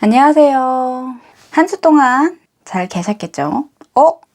안녕하세요. 한 주 동안 잘 계셨겠죠?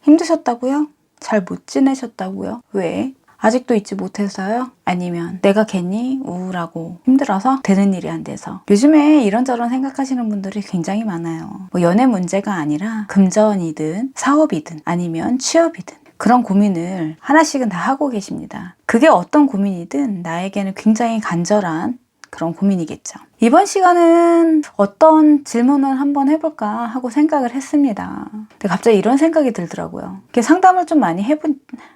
힘드셨다고요? 잘 못 지내셨다고요? 왜? 아직도 잊지 못해서요? 아니면 내가 괜히 우울하고 힘들어서 되는 일이 안 돼서? 요즘에 이런저런 생각하시는 분들이 굉장히 많아요. 뭐 연애 문제가 아니라 금전이든 사업이든 아니면 취업이든 그런 고민을 하나씩은 다 하고 계십니다. 그게 어떤 고민이든 나에게는 굉장히 간절한 그런 고민이겠죠. 이번 시간은 어떤 질문을 한번 해볼까 하고 생각을 했습니다. 근데 갑자기 이런 생각이 들더라고요. 상담을 좀 많이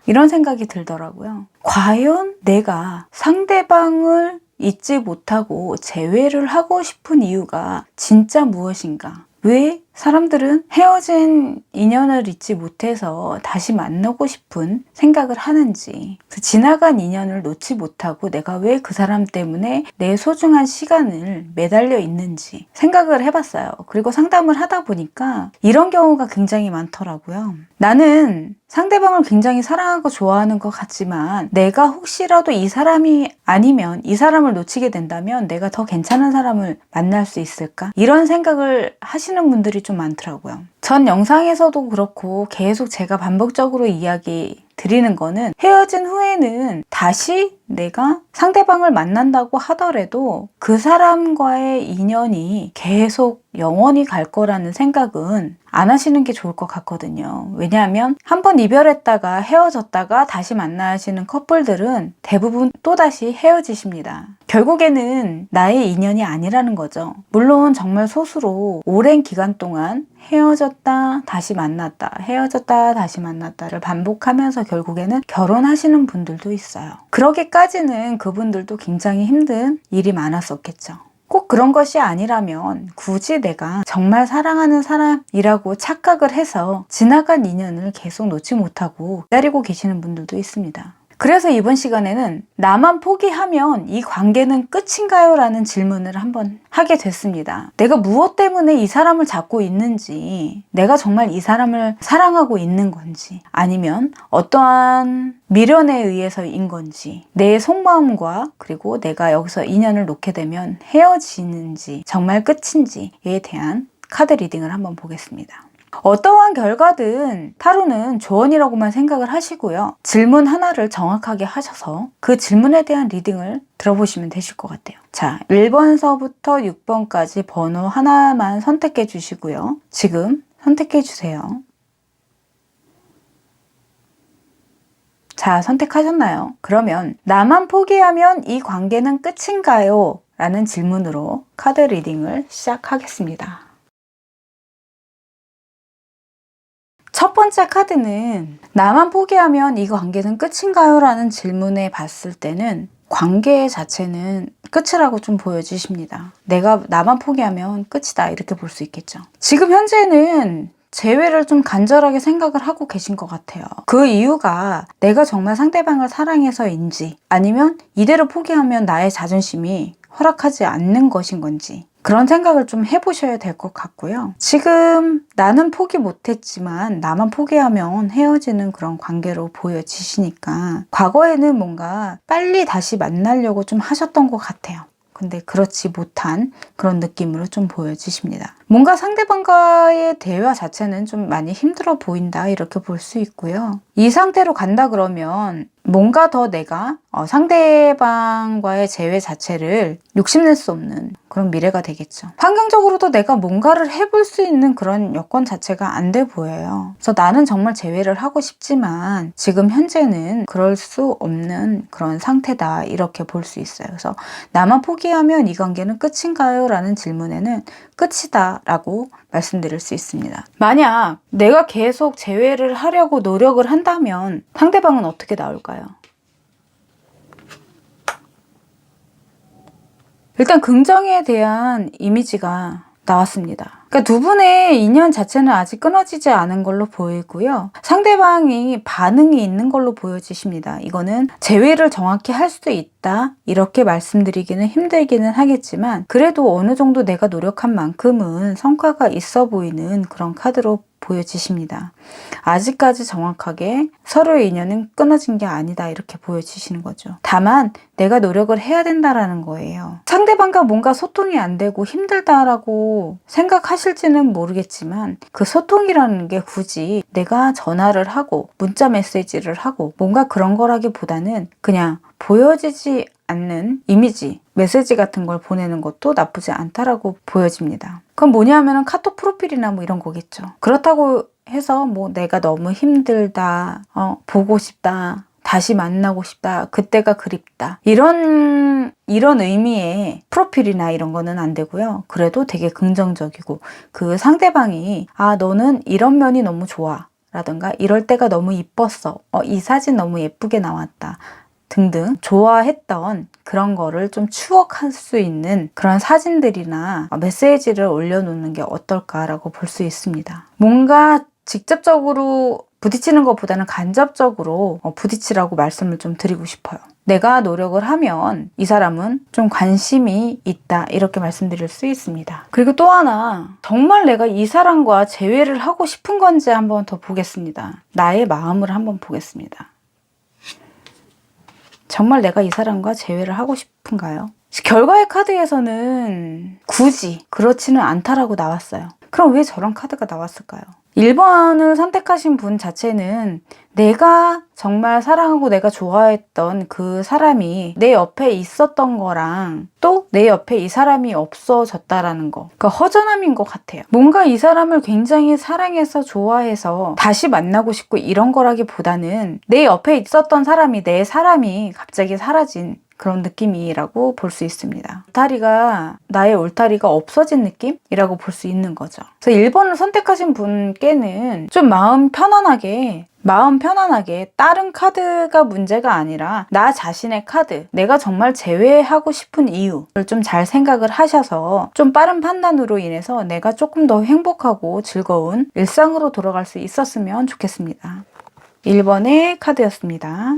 이런 생각이 들더라고요. 과연 내가 상대방을 잊지 못하고 재회를 하고 싶은 이유가 진짜 무엇인가? 왜 사람들은 헤어진 인연을 잊지 못해서 다시 만나고 싶은 생각을 하는지, 지나간 인연을 놓지 못하고 내가 왜 그 사람 때문에 내 소중한 시간을 매달려 있는지 생각을 해봤어요. 그리고 상담을 하다 보니까 이런 경우가 굉장히 많더라고요. 나는 상대방을 굉장히 사랑하고 좋아하는 것 같지만 내가 혹시라도 이 사람이 아니면 이 사람을 놓치게 된다면 내가 더 괜찮은 사람을 만날 수 있을까? 이런 생각을 하시는 분들이 좀 많더라고요. 전 영상에서도 그렇고 계속 제가 반복적으로 이야기 드리는 거는 헤어진 후에는 다시 내가 상대방을 만난다고 하더라도 그 사람과의 인연이 계속 영원히 갈 거라는 생각은 안 하시는 게 좋을 것 같거든요. 왜냐하면 한번 이별했다가 헤어졌다가 다시 만나시는 커플들은 대부분 또다시 헤어지십니다. 결국에는 나의 인연이 아니라는 거죠. 물론 정말 소수로 오랜 기간 동안 헤어졌다 다시 만났다 헤어졌다 다시 만났다를 반복하면서 결국에는 결혼하시는 분들도 있어요. 그러기까지는 그분들도 굉장히 힘든 일이 많았었겠죠. 꼭 그런 것이 아니라면 굳이 내가 정말 사랑하는 사람이라고 착각을 해서 지나간 인연을 계속 놓지 못하고 기다리고 계시는 분들도 있습니다. 그래서 이번 시간에는 나만 포기하면 이 관계는 끝인가요? 라는 질문을 한번 하게 됐습니다. 내가 무엇 때문에 이 사람을 잡고 있는지, 내가 정말 이 사람을 사랑하고 있는 건지, 아니면 어떠한 미련에 의해서인 건지, 내 속마음과 그리고 내가 여기서 인연을 놓게 되면 헤어지는지, 정말 끝인지에 대한 카드 리딩을 한번 보겠습니다. 어떠한 결과든 타로는 조언이라고만 생각을 하시고요. 질문 하나를 정확하게 하셔서 그 질문에 대한 리딩을 들어보시면 되실 것 같아요. 자, 1번서부터 6번까지 번호 하나만 선택해 주시고요. 지금 선택해 주세요. 자, 선택하셨나요? 그러면 나만 포기하면 이 관계는 끝인가요? 라는 질문으로 카드 리딩을 시작하겠습니다. 첫 번째 카드는 나만 포기하면 이 관계는 끝인가요? 라는 질문에 봤을 때는 관계 자체는 끝이라고 좀 보여지십니다. 나만 포기하면 끝이다 이렇게 볼 수 있겠죠. 지금 현재는 재회를 좀 간절하게 생각을 하고 계신 것 같아요. 그 이유가 내가 정말 상대방을 사랑해서인지 아니면 이대로 포기하면 나의 자존심이 허락하지 않는 것인 건지 그런 생각을 좀 해보셔야 될 것 같고요. 지금 나는 포기 못했지만 나만 포기하면 헤어지는 그런 관계로 보여지시니까 과거에는 뭔가 빨리 다시 만나려고 좀 하셨던 것 같아요. 근데 그렇지 못한 그런 느낌으로 좀 보여지십니다. 뭔가 상대방과의 대화 자체는 좀 많이 힘들어 보인다 이렇게 볼 수 있고요. 이 상태로 간다 그러면 뭔가 더 내가 상대방과의 재회 자체를 욕심낼 수 없는 그런 미래가 되겠죠. 환경적으로도 내가 뭔가를 해볼 수 있는 그런 여건 자체가 안 돼 보여요. 그래서 나는 정말 재회를 하고 싶지만 지금 현재는 그럴 수 없는 그런 상태다 이렇게 볼 수 있어요. 그래서 나만 포기하면 이 관계는 끝인가요? 라는 질문에는 끝이다 라고 말씀드릴 수 있습니다. 만약 내가 계속 재회를 하려고 노력을 한다면 상대방은 어떻게 나올까요? 일단 긍정에 대한 이미지가 나왔습니다. 그러니까 두 분의 인연 자체는 아직 끊어지지 않은 걸로 보이고요. 상대방이 반응이 있는 걸로 보여지십니다. 이거는 재회를 정확히 할 수도 있다 이렇게 말씀드리기는 힘들기는 하겠지만 그래도 어느 정도 내가 노력한 만큼은 성과가 있어 보이는 그런 카드로 보여지십니다. 아직까지 정확하게 서로의 인연은 끊어진 게 아니다 이렇게 보여지시는 거죠. 다만 내가 노력을 해야 된다라는 거예요. 상대방과 뭔가 소통이 안 되고 힘들다라고 생각하실지는 모르겠지만 그 소통이라는 게 굳이 내가 전화를 하고 문자 메시지를 하고 뭔가 그런 거라기보다는 그냥 보여지지 않는 이미지, 메시지 같은 걸 보내는 것도 나쁘지 않다라고 보여집니다. 그럼 뭐냐면은 카톡 프로필이나 뭐 이런 거겠죠. 그렇다고 해서 뭐 내가 너무 힘들다, 보고 싶다, 다시 만나고 싶다, 그때가 그립다 이런 의미의 프로필이나 이런 거는 안 되고요. 그래도 되게 긍정적이고 그 상대방이 너는 이런 면이 너무 좋아 라든가 이럴 때가 너무 이뻤어, 이 사진 너무 예쁘게 나왔다 등등 좋아했던 그런 거를 좀 추억할 수 있는 그런 사진들이나 메시지를 올려놓는 게 어떨까라고 볼 수 있습니다. 뭔가 직접적으로 부딪히는 것보다는 간접적으로 부딪히라고 말씀을 좀 드리고 싶어요. 내가 노력을 하면 이 사람은 좀 관심이 있다 이렇게 말씀드릴 수 있습니다. 그리고 또 하나, 정말 내가 이 사람과 재회를 하고 싶은 건지 한번 더 보겠습니다. 나의 마음을 한번 보겠습니다. 정말 내가 이 사람과 재회를 하고 싶은가요? 결과의 카드에서는 굳이 그렇지는 않다라고 나왔어요. 그럼 왜 저런 카드가 나왔을까요? 1번을 선택하신 분 자체는 내가 정말 사랑하고 내가 좋아했던 그 사람이 내 옆에 있었던 거랑 또 내 옆에 이 사람이 없어졌다라는 거, 그 허전함인 것 같아요. 뭔가 이 사람을 굉장히 사랑해서 좋아해서 다시 만나고 싶고 이런 거라기보다는 내 옆에 있었던 사람이 내 사람이 갑자기 사라진 그런 느낌이라고 볼 수 있습니다. 나의 울타리가 없어진 느낌이라고 볼 수 있는 거죠. 그래서 1번을 선택하신 분께는 좀 마음 편안하게 다른 카드가 문제가 아니라 나 자신의 카드, 내가 정말 재회하고 싶은 이유를 좀 잘 생각을 하셔서 좀 빠른 판단으로 인해서 내가 조금 더 행복하고 즐거운 일상으로 돌아갈 수 있었으면 좋겠습니다. 1번의 카드였습니다.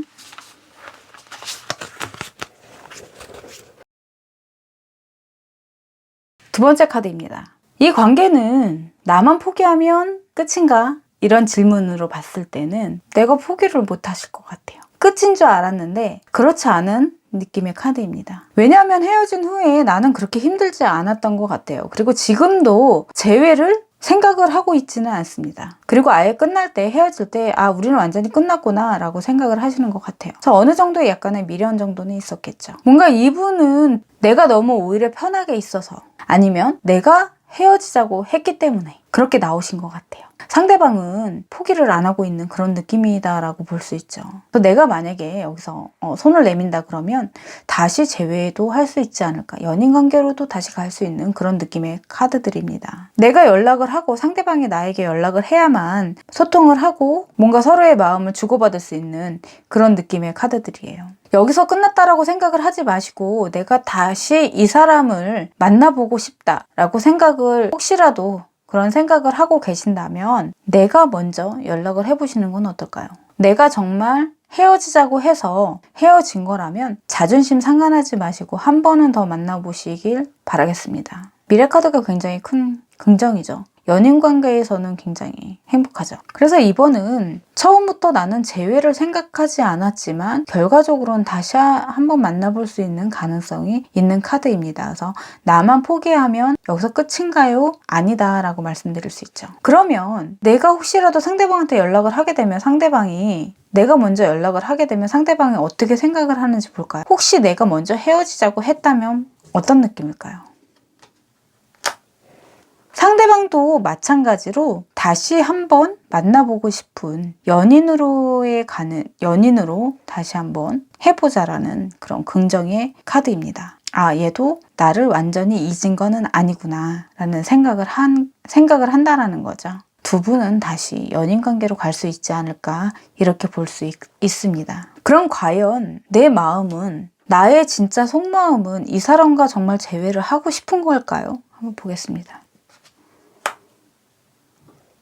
두 번째 카드입니다. 이 관계는 나만 포기하면 끝인가? 이런 질문으로 봤을 때는 내가 포기를 못 하실 것 같아요. 끝인 줄 알았는데 그렇지 않은 느낌의 카드입니다. 왜냐하면 헤어진 후에 나는 그렇게 힘들지 않았던 것 같아요. 그리고 지금도 재회를 생각을 하고 있지는 않습니다. 그리고 아예 끝날 때, 헤어질 때 우리는 완전히 끝났구나 라고 생각을 하시는 것 같아요. 그래서 어느 정도의 약간의 미련 정도는 있었겠죠. 뭔가 이분은 내가 너무 오히려 편하게 있어서 아니면 내가 헤어지자고 했기 때문에 그렇게 나오신 것 같아요. 상대방은 포기를 안 하고 있는 그런 느낌이다라고 볼 수 있죠. 그래서 내가 만약에 여기서 손을 내민다 그러면 다시 재회도 할 수 있지 않을까, 연인 관계로도 다시 갈 수 있는 그런 느낌의 카드들입니다. 내가 연락을 하고 상대방이 나에게 연락을 해야만 소통을 하고 뭔가 서로의 마음을 주고받을 수 있는 그런 느낌의 카드들이에요. 여기서 끝났다라고 생각을 하지 마시고 내가 다시 이 사람을 만나보고 싶다라고 생각을, 혹시라도 그런 생각을 하고 계신다면 내가 먼저 연락을 해보시는 건 어떨까요? 내가 정말 헤어지자고 해서 헤어진 거라면 자존심 상관하지 마시고 한 번은 더 만나보시길 바라겠습니다. 미래 카드가 굉장히 큰 긍정이죠. 연인 관계에서는 굉장히 행복하죠. 그래서 이번은 처음부터 나는 재회를 생각하지 않았지만 결과적으로는 다시 한번 만나볼 수 있는 가능성이 있는 카드입니다. 그래서 나만 포기하면 여기서 끝인가요? 아니다 라고 말씀드릴 수 있죠. 그러면 내가 혹시라도 상대방한테 연락을 하게 되면 내가 먼저 연락을 하게 되면 상대방이 어떻게 생각을 하는지 볼까요? 혹시 내가 먼저 헤어지자고 했다면 어떤 느낌일까요? 상대방도 마찬가지로 다시 한번 만나보고 싶은 연인으로 다시 한번 해보자라는 그런 긍정의 카드입니다. 얘도 나를 완전히 잊은 거는 아니구나 라는 생각을 한다라는 거죠. 두 분은 다시 연인 관계로 갈 수 있지 않을까 이렇게 볼 수 있습니다. 그럼 과연 내 마음은, 나의 진짜 속마음은 이 사람과 정말 재회를 하고 싶은 걸까요? 한번 보겠습니다.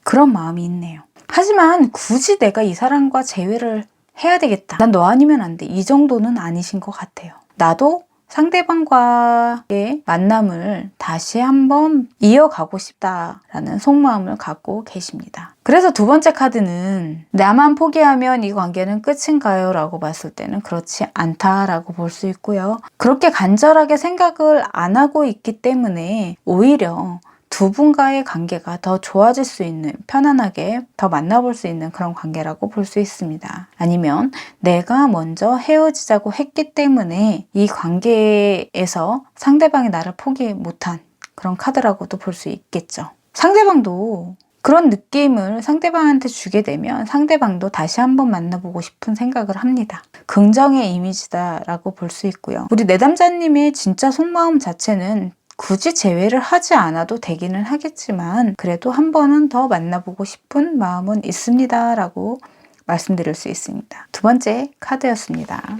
그런 마음이 있네요. 하지만 굳이 내가 이 사람과 재회를 해야 되겠다, 난 너 아니면 안 돼, 이 정도는 아니신 것 같아요. 나도 상대방과의 만남을 다시 한번 이어가고 싶다라는 속마음을 갖고 계십니다. 그래서 두 번째 카드는 나만 포기하면 이 관계는 끝인가요? 라고 봤을 때는 그렇지 않다라고 볼 수 있고요. 그렇게 간절하게 생각을 안 하고 있기 때문에 오히려 두 분과의 관계가 더 좋아질 수 있는, 편안하게 더 만나볼 수 있는 그런 관계라고 볼 수 있습니다. 아니면 내가 먼저 헤어지자고 했기 때문에 이 관계에서 상대방이 나를 포기 못한 그런 카드라고도 볼 수 있겠죠. 상대방도 그런 느낌을 상대방한테 주게 되면 상대방도 다시 한번 만나보고 싶은 생각을 합니다. 긍정의 이미지다라고 볼 수 있고요. 우리 내담자님의 진짜 속마음 자체는 굳이 재회를 하지 않아도 되기는 하겠지만 그래도 한 번은 더 만나보고 싶은 마음은 있습니다 라고 말씀드릴 수 있습니다. 두 번째 카드였습니다.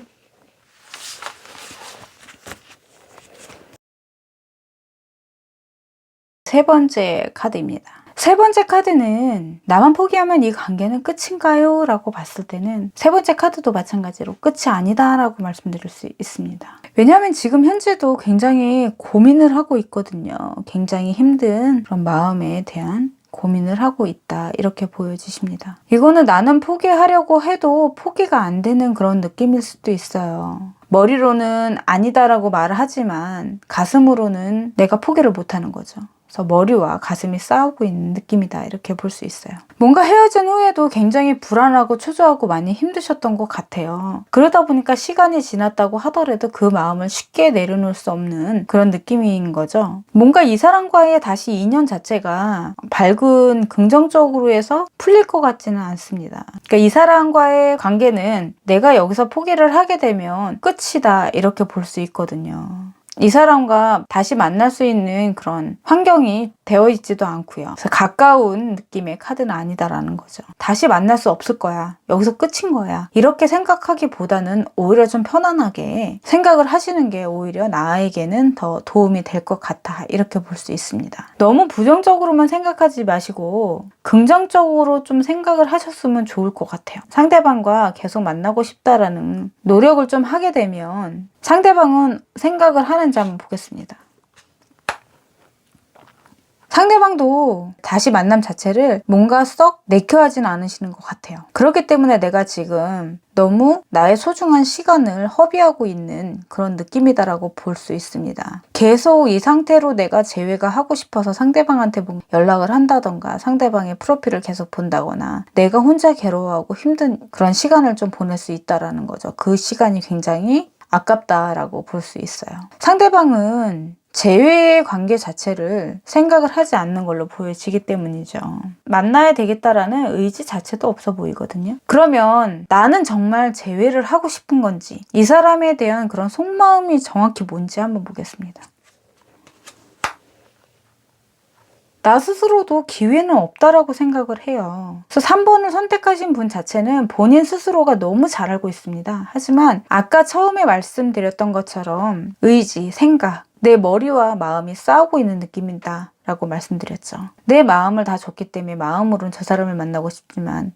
세 번째 카드입니다. 세 번째 카드는 나만 포기하면 이 관계는 끝인가요? 라고 봤을 때는 세 번째 카드도 마찬가지로 끝이 아니다 라고 말씀드릴 수 있습니다. 왜냐하면 지금 현재도 굉장히 고민을 하고 있거든요. 굉장히 힘든 그런 마음에 대한 고민을 하고 있다 이렇게 보여지십니다. 이거는 나는 포기하려고 해도 포기가 안 되는 그런 느낌일 수도 있어요. 머리로는 아니다라고 말을 하지만 가슴으로는 내가 포기를 못하는 거죠. 그래서 머리와 가슴이 싸우고 있는 느낌이다 이렇게 볼 수 있어요. 뭔가 헤어진 후에도 굉장히 불안하고 초조하고 많이 힘드셨던 것 같아요. 그러다 보니까 시간이 지났다고 하더라도 그 마음을 쉽게 내려놓을 수 없는 그런 느낌인 거죠. 뭔가 이 사람과의 다시 인연 자체가 밝은 긍정적으로 해서 풀릴 것 같지는 않습니다. 그러니까 이 사람과의 관계는 내가 여기서 포기를 하게 되면 끝이다 이렇게 볼 수 있거든요. 이 사람과 다시 만날 수 있는 그런 환경이 되어 있지도 않고요. 그래서 가까운 느낌의 카드는 아니다라는 거죠. 다시 만날 수 없을 거야. 여기서 끝인 거야. 이렇게 생각하기보다는 오히려 좀 편안하게 생각을 하시는 게 오히려 나에게는 더 도움이 될 것 같아. 이렇게 볼 수 있습니다. 너무 부정적으로만 생각하지 마시고 긍정적으로 좀 생각을 하셨으면 좋을 것 같아요. 상대방과 계속 만나고 싶다라는 노력을 좀 하게 되면 상대방은 생각을 하는지 한번 보겠습니다. 상대방도 다시 만남 자체를 뭔가 썩 내켜하진 않으시는 것 같아요. 그렇기 때문에 내가 지금 너무 나의 소중한 시간을 허비하고 있는 그런 느낌이다라고 볼 수 있습니다. 계속 이 상태로 내가 재회가 하고 싶어서 상대방한테 연락을 한다던가 상대방의 프로필을 계속 본다거나 내가 혼자 괴로워하고 힘든 그런 시간을 좀 보낼 수 있다라는 거죠. 그 시간이 굉장히 아깝다라고 볼 수 있어요. 상대방은 재회의 관계 자체를 생각을 하지 않는 걸로 보여지기 때문이죠. 만나야 되겠다라는 의지 자체도 없어 보이거든요. 그러면 나는 정말 재회를 하고 싶은 건지 이 사람에 대한 그런 속마음이 정확히 뭔지 한번 보겠습니다. 나 스스로도 기회는 없다라고 생각을 해요. 그래서 3번을 선택하신 분 자체는 본인 스스로가 너무 잘 알고 있습니다. 하지만 아까 처음에 말씀드렸던 것처럼 의지, 생각, 내 머리와 마음이 싸우고 있는 느낌이다 라고 말씀드렸죠. 내 마음을 다 줬기 때문에 마음으로는 저 사람을 만나고 싶지만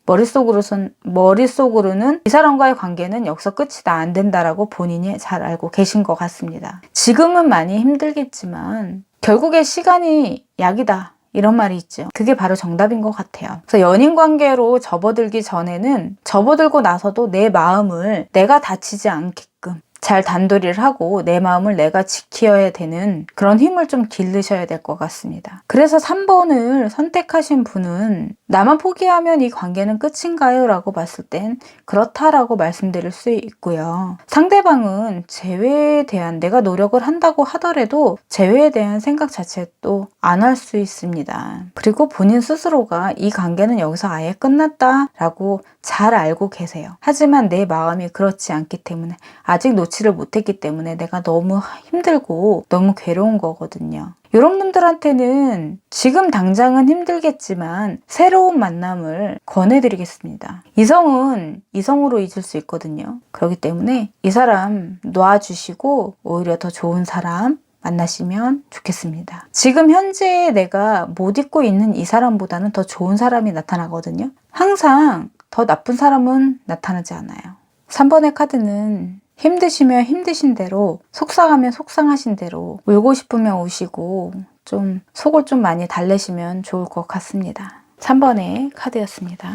머릿속으로는 이 사람과의 관계는 여기서 끝이다, 안 된다라고 본인이 잘 알고 계신 것 같습니다. 지금은 많이 힘들겠지만 결국에 시간이 약이다. 이런 말이 있죠. 그게 바로 정답인 것 같아요. 그래서 연인 관계로 접어들기 전에는 접어들고 나서도 내 마음을 내가 다치지 않게끔 잘 단도리를 하고 내 마음을 내가 지켜야 되는 그런 힘을 좀 기르셔야 될 것 같습니다. 그래서 3번을 선택하신 분은 나만 포기하면 이 관계는 끝인가요? 라고 봤을 땐 그렇다라고 말씀드릴 수 있고요. 상대방은 재회에 대한 내가 노력을 한다고 하더라도 재회에 대한 생각 자체도 안 할 수 있습니다. 그리고 본인 스스로가 이 관계는 여기서 아예 끝났다라고 잘 알고 계세요. 하지만 내 마음이 그렇지 않기 때문에 아직 놓지를 못했기 때문에 내가 너무 힘들고 너무 괴로운 거거든요. 이런 분들한테는 지금 당장은 힘들겠지만 새로운 만남을 권해드리겠습니다. 이성은 이성으로 잊을 수 있거든요. 그렇기 때문에 이 사람 놔주시고 오히려 더 좋은 사람 만나시면 좋겠습니다. 지금 현재 내가 못 잊고 있는 이 사람보다는 더 좋은 사람이 나타나거든요. 항상 더 나쁜 사람은 나타나지 않아요. 3번의 카드는 힘드시면 힘드신 대로, 속상하면 속상하신 대로, 울고 싶으면 우시고 좀 속을 좀 많이 달래시면 좋을 것 같습니다. 3번의 카드였습니다.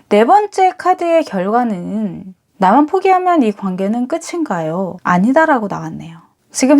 네 번째 카드의 결과는 나만 포기하면 이 관계는 끝인가요? 아니다라고 나왔네요. 지금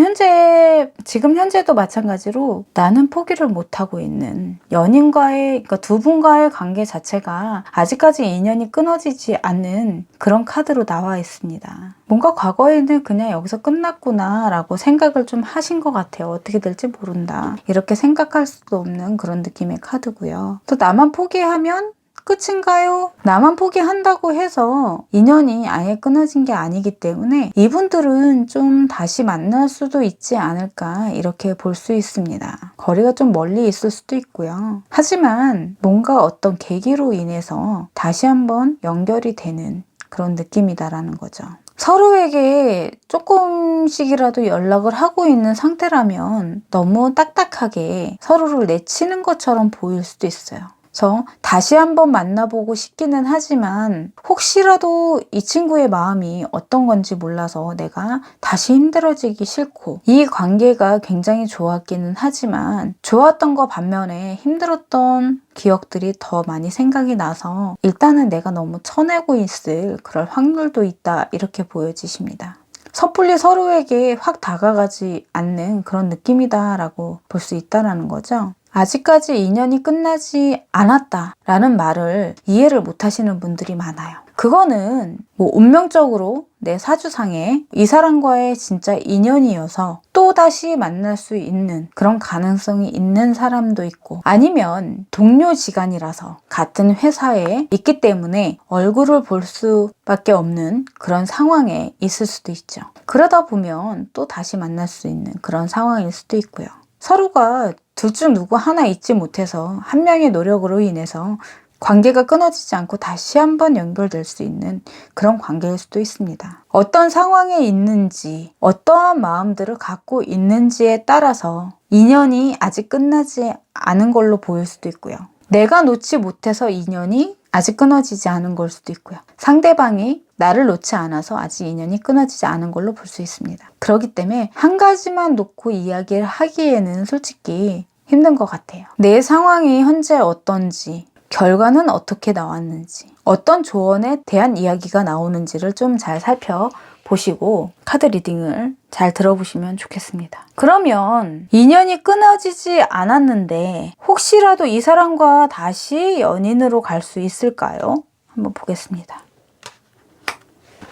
현재도 마찬가지로 나는 포기를 못하고 있는 연인과의, 그러니까 두 분과의 관계 자체가 아직까지 인연이 끊어지지 않는 그런 카드로 나와 있습니다. 뭔가 과거에는 그냥 여기서 끝났구나 라고 생각을 좀 하신 것 같아요. 어떻게 될지 모른다. 이렇게 생각할 수도 없는 그런 느낌의 카드고요. 또 나만 포기하면 끝인가요? 나만 포기한다고 해서 인연이 아예 끊어진 게 아니기 때문에 이분들은 좀 다시 만날 수도 있지 않을까 이렇게 볼 수 있습니다. 거리가 좀 멀리 있을 수도 있고요. 하지만 뭔가 어떤 계기로 인해서 다시 한번 연결이 되는 그런 느낌이다라는 거죠. 서로에게 조금씩이라도 연락을 하고 있는 상태라면 너무 딱딱하게 서로를 내치는 것처럼 보일 수도 있어요. 그래서 다시 한번 만나보고 싶기는 하지만 혹시라도 이 친구의 마음이 어떤 건지 몰라서 내가 다시 힘들어지기 싫고, 이 관계가 굉장히 좋았기는 하지만 좋았던 거 반면에 힘들었던 기억들이 더 많이 생각이 나서 일단은 내가 너무 쳐내고 있을 그럴 확률도 있다, 이렇게 보여지십니다. 섣불리 서로에게 확 다가가지 않는 그런 느낌이다 라고 볼 수 있다는 거죠. 아직까지 인연이 끝나지 않았다라는 말을 이해를 못 하시는 분들이 많아요. 그거는 뭐 운명적으로 내 사주상에 이 사람과의 진짜 인연이어서 또다시 만날 수 있는 그런 가능성이 있는 사람도 있고, 아니면 동료지간이라서 같은 회사에 있기 때문에 얼굴을 볼 수밖에 없는 그런 상황에 있을 수도 있죠. 그러다 보면 또 다시 만날 수 있는 그런 상황일 수도 있고요. 서로가 둘 중 누구 하나 잊지 못해서 한 명의 노력으로 인해서 관계가 끊어지지 않고 다시 한번 연결될 수 있는 그런 관계일 수도 있습니다. 어떤 상황에 있는지, 어떠한 마음들을 갖고 있는지에 따라서 인연이 아직 끝나지 않은 걸로 보일 수도 있고요. 내가 놓지 못해서 인연이 아직 끊어지지 않은 걸 수도 있고요. 상대방이 나를 놓지 않아서 아직 인연이 끊어지지 않은 걸로 볼 수 있습니다. 그렇기 때문에 한 가지만 놓고 이야기를 하기에는 솔직히 힘든 것 같아요. 내 상황이 현재 어떤지, 결과는 어떻게 나왔는지, 어떤 조언에 대한 이야기가 나오는지를 좀 잘 살펴보시고 카드 리딩을 잘 들어보시면 좋겠습니다. 그러면 인연이 끊어지지 않았는데 혹시라도 이 사람과 다시 연인으로 갈 수 있을까요? 한번 보겠습니다.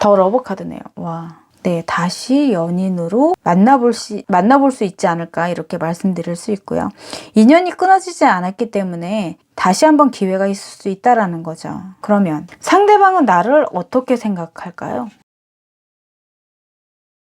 더 러브 카드네요. 와. 네, 다시 연인으로 만나볼 수 있지 않을까 이렇게 말씀드릴 수 있고요. 인연이 끊어지지 않았기 때문에 다시 한번 기회가 있을 수 있다라는 거죠. 그러면 상대방은 나를 어떻게 생각할까요?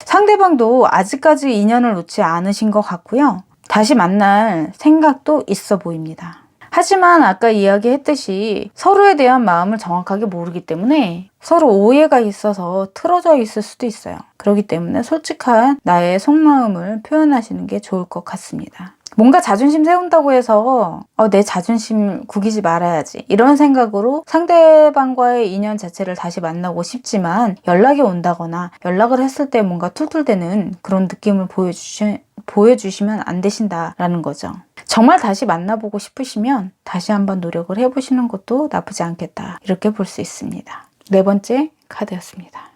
상대방도 아직까지 인연을 놓지 않으신 것 같고요. 다시 만날 생각도 있어 보입니다. 하지만 아까 이야기했듯이 서로에 대한 마음을 정확하게 모르기 때문에 서로 오해가 있어서 틀어져 있을 수도 있어요. 그렇기 때문에 솔직한 나의 속마음을 표현하시는 게 좋을 것 같습니다. 뭔가 자존심 세운다고 해서 내 자존심 구기지 말아야지 이런 생각으로 상대방과의 인연 자체를 다시 만나고 싶지만 연락이 온다거나 연락을 했을 때 뭔가 툴툴대는 그런 느낌을 보여주시면 안 되신다라는 거죠. 정말 다시 만나보고 싶으시면 다시 한번 노력을 해보시는 것도 나쁘지 않겠다 이렇게 볼 수 있습니다. 네 번째 카드였습니다.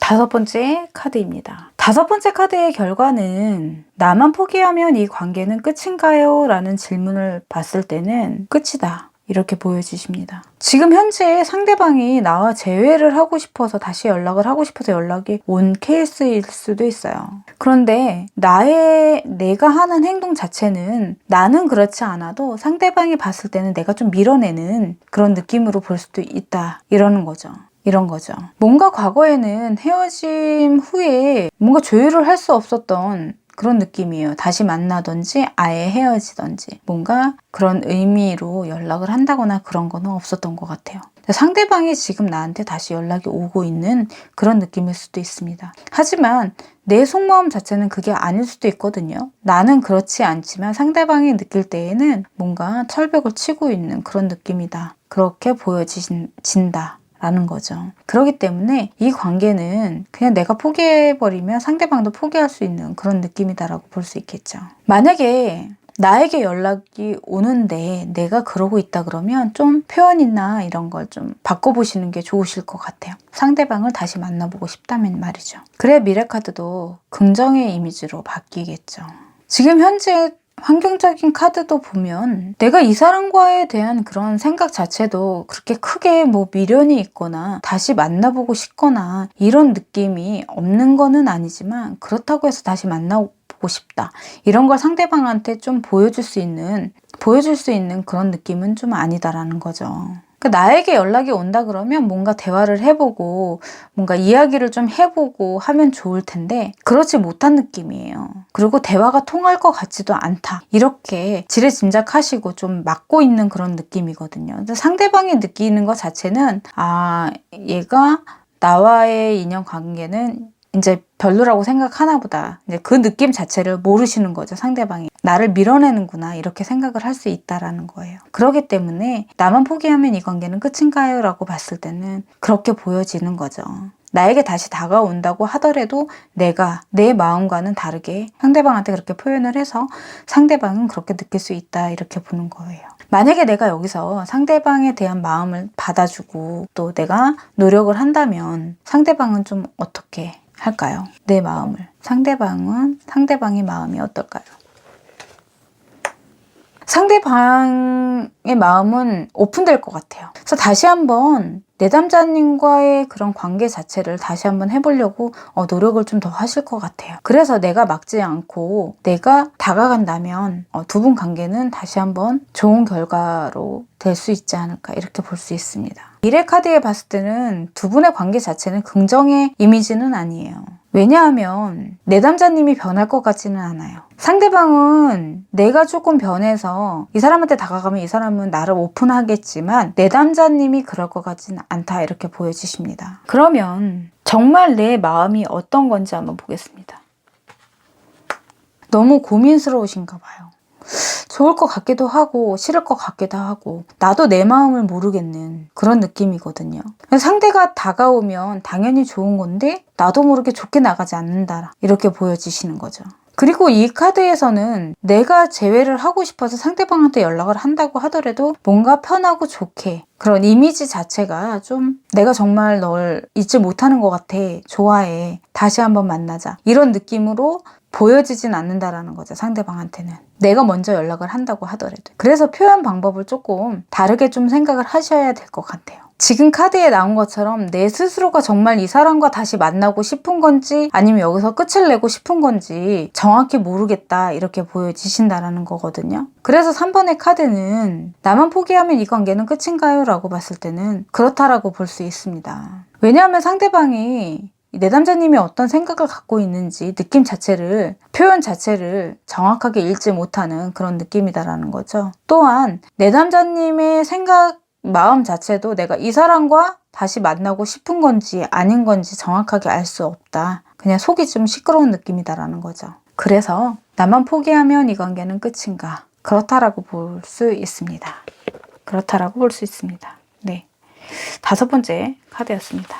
다섯 번째 카드입니다. 다섯 번째 카드의 결과는 나만 포기하면 이 관계는 끝인가요? 라는 질문을 봤을 때는 끝이다. 이렇게 보여지십니다. 지금 현재 상대방이 나와 재회를 하고 싶어서 다시 연락을 하고 싶어서 연락이 온 케이스일 수도 있어요. 그런데 내가 하는 행동 자체는 나는 그렇지 않아도 상대방이 봤을 때는 내가 좀 밀어내는 그런 느낌으로 볼 수도 있다. 이런 거죠. 뭔가 과거에는 헤어짐 후에 뭔가 조율을 할 수 없었던 그런 느낌이에요. 다시 만나든지 아예 헤어지든지 뭔가 그런 의미로 연락을 한다거나 그런 거는 없었던 것 같아요. 상대방이 지금 나한테 다시 연락이 오고 있는 그런 느낌일 수도 있습니다. 하지만 내 속마음 자체는 그게 아닐 수도 있거든요. 나는 그렇지 않지만 상대방이 느낄 때에는 뭔가 철벽을 치고 있는 그런 느낌이다. 그렇게 보여진다. 라는 거죠. 그렇기 때문에 이 관계는 그냥 내가 포기해버리면 상대방도 포기할 수 있는 그런 느낌이다라고 볼 수 있겠죠. 만약에 나에게 연락이 오는데 내가 그러고 있다 그러면 좀 표현이나 이런 걸 좀 바꿔보시는 게 좋으실 것 같아요. 상대방을 다시 만나보고 싶다면 말이죠. 그래야 미래카드도 긍정의 이미지로 바뀌겠죠. 지금 현재 환경적인 카드도 보면 내가 이 사람과에 대한 그런 생각 자체도 그렇게 크게 뭐 미련이 있거나 다시 만나보고 싶거나 이런 느낌이 없는 거는 아니지만 그렇다고 해서 다시 만나보고 싶다 이런 걸 상대방한테 좀 보여줄 수 있는 그런 느낌은 좀 아니다라는 거죠. 나에게 연락이 온다 그러면 뭔가 대화를 해보고 뭔가 이야기를 좀 해보고 하면 좋을 텐데 그렇지 못한 느낌이에요. 그리고 대화가 통할 것 같지도 않다. 이렇게 지레짐작하시고 좀 막고 있는 그런 느낌이거든요. 근데 상대방이 느끼는 것 자체는 얘가 나와의 인연관계는 이제 별로라고 생각하나 보다. 이제 그 느낌 자체를 모르시는 거죠. 상대방이. 나를 밀어내는구나 이렇게 생각을 할 수 있다라는 거예요. 그렇기 때문에 나만 포기하면 이 관계는 끝인가요? 라고 봤을 때는 그렇게 보여지는 거죠. 나에게 다시 다가온다고 하더라도 내가 내 마음과는 다르게 상대방한테 그렇게 표현을 해서 상대방은 그렇게 느낄 수 있다 이렇게 보는 거예요. 만약에 내가 여기서 상대방에 대한 마음을 받아주고 또 내가 노력을 한다면 상대방은 좀 어떻게 할까요? 내 마음을. 상대방의 마음이 어떨까요? 상대방의 마음은 오픈될 것 같아요. 그래서 다시 한번 내담자님과의 그런 관계 자체를 다시 한번 해보려고 노력을 좀 더 하실 것 같아요. 그래서 내가 막지 않고 내가 다가간다면 두 분 관계는 다시 한번 좋은 결과로 될 수 있지 않을까 이렇게 볼 수 있습니다. 미래 카드에 봤을 때는 두 분의 관계 자체는 긍정의 이미지는 아니에요. 왜냐하면 내담자님이 변할 것 같지는 않아요. 상대방은 내가 조금 변해서 이 사람한테 다가가면 이 사람은 나를 오픈하겠지만 내담자님이 그럴 것 같지는 않다 이렇게 보여지십니다. 그러면 정말 내 마음이 어떤 건지 한번 보겠습니다. 너무 고민스러우신가 봐요. 좋을 것 같기도 하고 싫을 것 같기도 하고 나도 내 마음을 모르겠는 그런 느낌이거든요. 상대가 다가오면 당연히 좋은 건데 나도 모르게 좋게 나가지 않는다 이렇게 보여지시는 거죠. 그리고 이 카드에서는 내가 재회를 하고 싶어서 상대방한테 연락을 한다고 하더라도 뭔가 편하고 좋게 그런 이미지 자체가 좀 내가 정말 널 잊지 못하는 것 같아. 좋아해. 다시 한번 만나자. 이런 느낌으로 보여지진 않는다라는 거죠. 상대방한테는. 내가 먼저 연락을 한다고 하더라도. 그래서 표현 방법을 조금 다르게 좀 생각을 하셔야 될 것 같아요. 지금 카드에 나온 것처럼 내 스스로가 정말 이 사람과 다시 만나고 싶은 건지 아니면 여기서 끝을 내고 싶은 건지 정확히 모르겠다 이렇게 보여지신다라는 거거든요. 그래서 3번의 카드는 나만 포기하면 이 관계는 끝인가요? 라고 봤을 때는 그렇다라고 볼 수 있습니다. 왜냐하면 상대방이 내담자님이 어떤 생각을 갖고 있는지 느낌 자체를 표현 자체를 정확하게 읽지 못하는 그런 느낌이다라는 거죠. 또한 내담자님의 마음 자체도 내가 이 사람과 다시 만나고 싶은 건지 아닌 건지 정확하게 알 수 없다. 그냥 속이 좀 시끄러운 느낌이다라는 거죠. 그래서 나만 포기하면 이 관계는 끝인가? 그렇다라고 볼 수 있습니다. 그렇다라고 볼 수 있습니다. 네, 5번째 카드였습니다.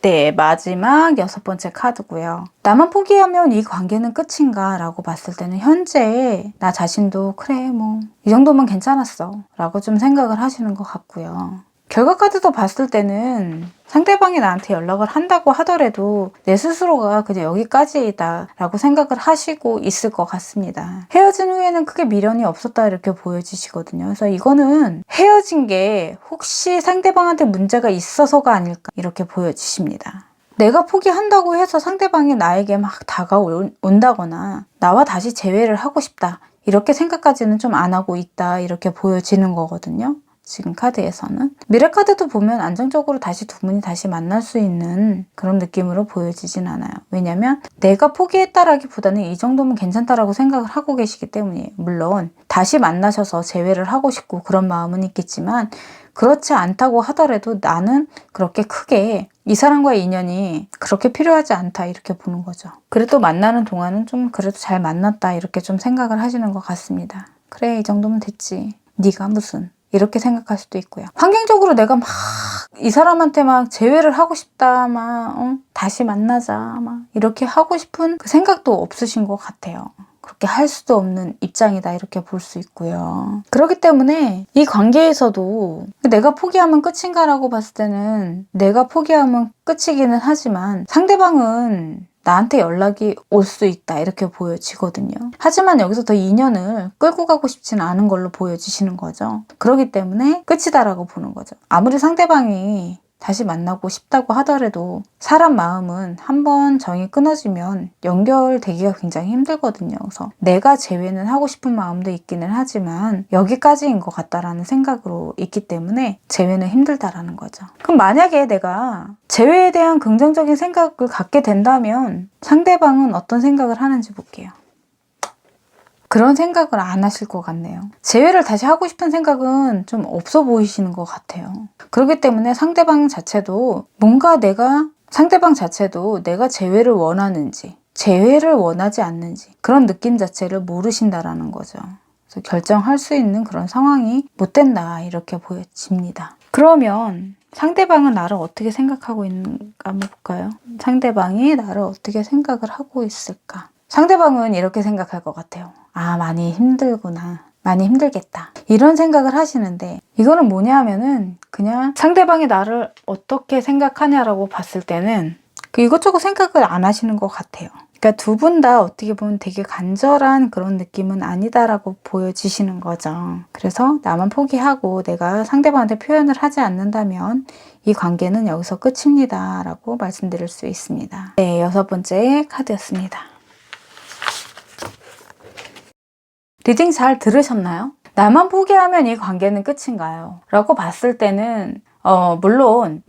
네, 마지막 6번째 카드고요. 나만 포기하면 이 관계는 끝인가? 라고 봤을 때는 현재 나 자신도 그래 뭐 이 정도면 괜찮았어 라고 좀 생각을 하시는 것 같고요. 결과 카드도 봤을 때는 상대방이 나한테 연락을 한다고 하더라도 내 스스로가 그냥 여기까지다 라고 생각을 하시고 있을 것 같습니다. 헤어진 후에는 크게 미련이 없었다 이렇게 보여지시거든요. 그래서 이거는 헤어진 게 혹시 상대방한테 문제가 있어서가 아닐까 이렇게 보여지십니다. 내가 포기한다고 해서 상대방이 나에게 막 다가온다거나 나와 다시 재회를 하고 싶다 이렇게 생각까지는 좀 안 하고 있다 이렇게 보여지는 거거든요. 지금 카드에서는. 미래 카드도 보면 안정적으로 다시 두 분이 다시 만날 수 있는 그런 느낌으로 보여지진 않아요. 왜냐면 내가 포기했다라기보다는 이 정도면 괜찮다라고 생각을 하고 계시기 때문이에요. 물론 다시 만나셔서 재회를 하고 싶고 그런 마음은 있겠지만 그렇지 않다고 하더라도 나는 그렇게 크게 이 사람과의 인연이 그렇게 필요하지 않다 이렇게 보는 거죠. 그래도 만나는 동안은 좀 그래도 잘 만났다 이렇게 좀 생각을 하시는 것 같습니다. 그래 이 정도면 됐지. 네가 무슨 이렇게 생각할 수도 있고요. 환경적으로 내가 막 이 사람한테 막 재회를 하고 싶다 막 다시 만나자 막 이렇게 하고 싶은 그 생각도 없으신 것 같아요. 그렇게 할 수도 없는 입장이다 이렇게 볼 수 있고요. 그렇기 때문에 이 관계에서도 내가 포기하면 끝인가라고 봤을 때는 내가 포기하면 끝이기는 하지만 상대방은 나한테 연락이 올 수 있다 이렇게 보여지거든요. 하지만 여기서 더 인연을 끌고 가고 싶지는 않은 걸로 보여지시는 거죠. 그렇기 때문에 끝이다라고 보는 거죠. 아무리 상대방이 다시 만나고 싶다고 하더라도 사람 마음은 한번 정이 끊어지면 연결되기가 굉장히 힘들거든요. 그래서 내가 재회는 하고 싶은 마음도 있기는 하지만 여기까지인 것 같다라는 생각으로 있기 때문에 재회는 힘들다라는 거죠. 그럼 만약에 내가 재회에 대한 긍정적인 생각을 갖게 된다면 상대방은 어떤 생각을 하는지 볼게요. 그런 생각을 안 하실 것 같네요. 재회를 다시 하고 싶은 생각은 좀 없어 보이시는 것 같아요. 그렇기 때문에 상대방 자체도 내가 재회를 원하는지 재회를 원하지 않는지 그런 느낌 자체를 모르신다라는 거죠. 그래서 결정할 수 있는 그런 상황이 못 된다 이렇게 보여집니다. 그러면 상대방은 나를 어떻게 생각하고 있는가 한번 볼까요? 상대방이 나를 어떻게 생각을 하고 있을까? 상대방은 이렇게 생각할 것 같아요. 아, 많이 힘들구나. 많이 힘들겠다. 이런 생각을 하시는데 이거는 뭐냐 하면은 그냥 상대방이 나를 어떻게 생각하냐라고 봤을 때는 그 이것저것 생각을 안 하시는 것 같아요. 그러니까 두 분 다 어떻게 보면 되게 간절한 그런 느낌은 아니다라고 보여지시는 거죠. 그래서 나만 포기하고 내가 상대방한테 표현을 하지 않는다면 이 관계는 여기서 끝입니다. 라고 말씀드릴 수 있습니다. 네, 6번째 카드였습니다. 리딩 잘 들으셨나요? 나만 포기하면 이 관계는 끝인가요? 라고 봤을 때는 물론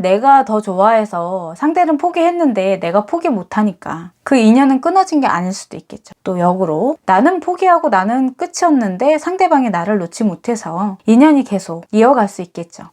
내가 더 좋아해서 상대는 포기했는데 내가 포기 못하니까 그 인연은 끊어진 게 아닐 수도 있겠죠. 또 역으로 나는 포기하고 나는 끝이었는데 상대방이 나를 놓지 못해서 인연이 계속 이어갈 수 있겠죠.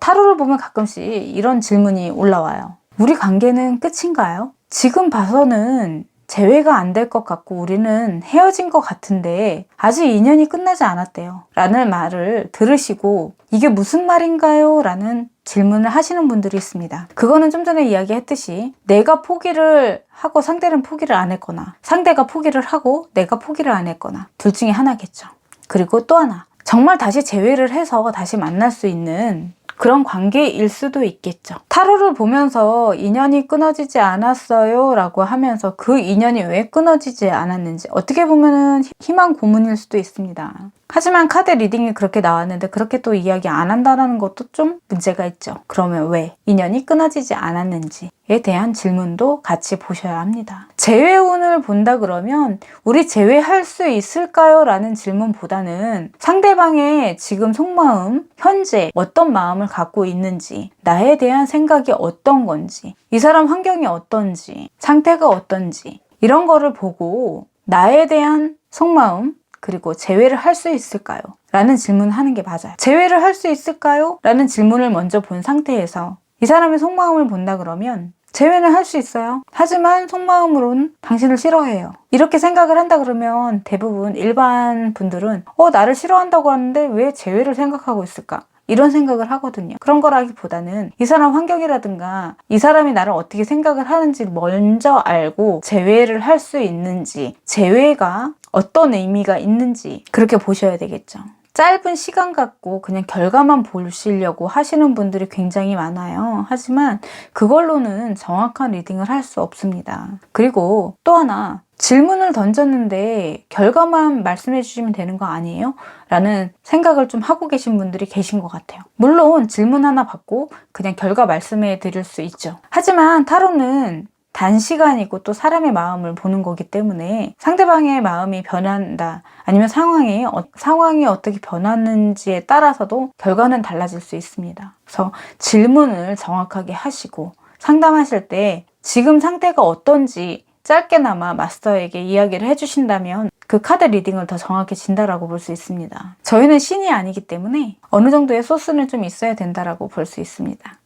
타로를 보면 가끔씩 이런 질문이 올라와요. 우리 관계는 끝인가요? 지금 봐서는 재회가 안 될 것 같고 우리는 헤어진 것 같은데 아직 인연이 끝나지 않았대요. 라는 말을 들으시고 이게 무슨 말인가요? 라는 질문을 하시는 분들이 있습니다. 그거는 좀 전에 이야기했듯이 내가 포기를 하고 상대는 포기를 안 했거나 상대가 포기를 하고 내가 포기를 안 했거나 둘 중에 하나겠죠. 그리고 또 하나 정말 다시 재회를 해서 다시 만날 수 있는 그런 관계일 수도 있겠죠. 타로를 보면서 인연이 끊어지지 않았어요 라고 하면서 그 인연이 왜 끊어지지 않았는지 어떻게 보면은 희망 고문일 수도 있습니다. 하지만 카드 리딩이 그렇게 나왔는데 그렇게 또 이야기 안 한다는 것도 좀 문제가 있죠. 그러면 왜 인연이 끊어지지 않았는지에 대한 질문도 같이 보셔야 합니다. 재회운을 본다 그러면 우리 재회할 수 있을까요? 라는 질문보다는 상대방의 지금 속마음, 현재 어떤 마음을 갖고 있는지, 나에 대한 생각이 어떤 건지, 이 사람 환경이 어떤지, 상태가 어떤지 이런 거를 보고 나에 대한 속마음 그리고 재회를 할 수 있을까요? 라는 질문을 하는 게 맞아요. 재회를 할 수 있을까요? 라는 질문을 먼저 본 상태에서 이 사람의 속마음을 본다 그러면 재회는 할 수 있어요. 하지만 속마음으로는 당신을 싫어해요. 이렇게 생각을 한다 그러면 대부분 일반 분들은 나를 싫어한다고 하는데 왜 재회를 생각하고 있을까? 이런 생각을 하거든요. 그런 거라기보다는 이 사람 환경이라든가 이 사람이 나를 어떻게 생각을 하는지 먼저 알고 재회를 할 수 있는지 재회가 어떤 의미가 있는지 그렇게 보셔야 되겠죠. 짧은 시간 갖고 그냥 결과만 보시려고 하시는 분들이 굉장히 많아요. 하지만 그걸로는 정확한 리딩을 할 수 없습니다. 그리고 또 하나 질문을 던졌는데 결과만 말씀해 주시면 되는 거 아니에요? 라는 생각을 좀 하고 계신 분들이 계신 것 같아요. 물론 질문 하나 받고 그냥 결과 말씀해 드릴 수 있죠. 하지만 타로는 단시간이고 또 사람의 마음을 보는 거기 때문에 상대방의 마음이 변한다 아니면 상황이 어떻게 변하는지에 따라서도 결과는 달라질 수 있습니다. 그래서 질문을 정확하게 하시고 상담하실 때 지금 상태가 어떤지 짧게나마 마스터에게 이야기를 해주신다면 그 카드 리딩을 더 정확해진다라고 볼 수 있습니다. 저희는 신이 아니기 때문에 어느 정도의 소스는 좀 있어야 된다라고 볼 수 있습니다.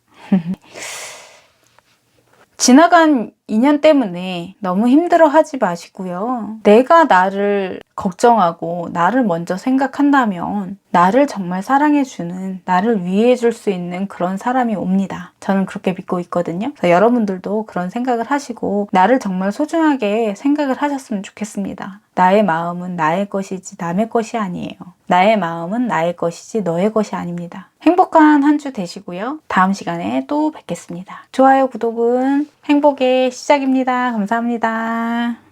지나간 인연 때문에 너무 힘들어하지 마시고요. 내가 나를 걱정하고 나를 먼저 생각한다면 나를 정말 사랑해주는, 나를 위해줄 수 있는 그런 사람이 옵니다. 저는 그렇게 믿고 있거든요. 그래서 여러분들도 그런 생각을 하시고 나를 정말 소중하게 생각을 하셨으면 좋겠습니다. 나의 마음은 나의 것이지 남의 것이 아니에요. 나의 마음은 나의 것이지 너의 것이 아닙니다. 행복한 한 주 되시고요. 다음 시간에 또 뵙겠습니다. 좋아요, 구독은 행복의 시작입니다. 감사합니다.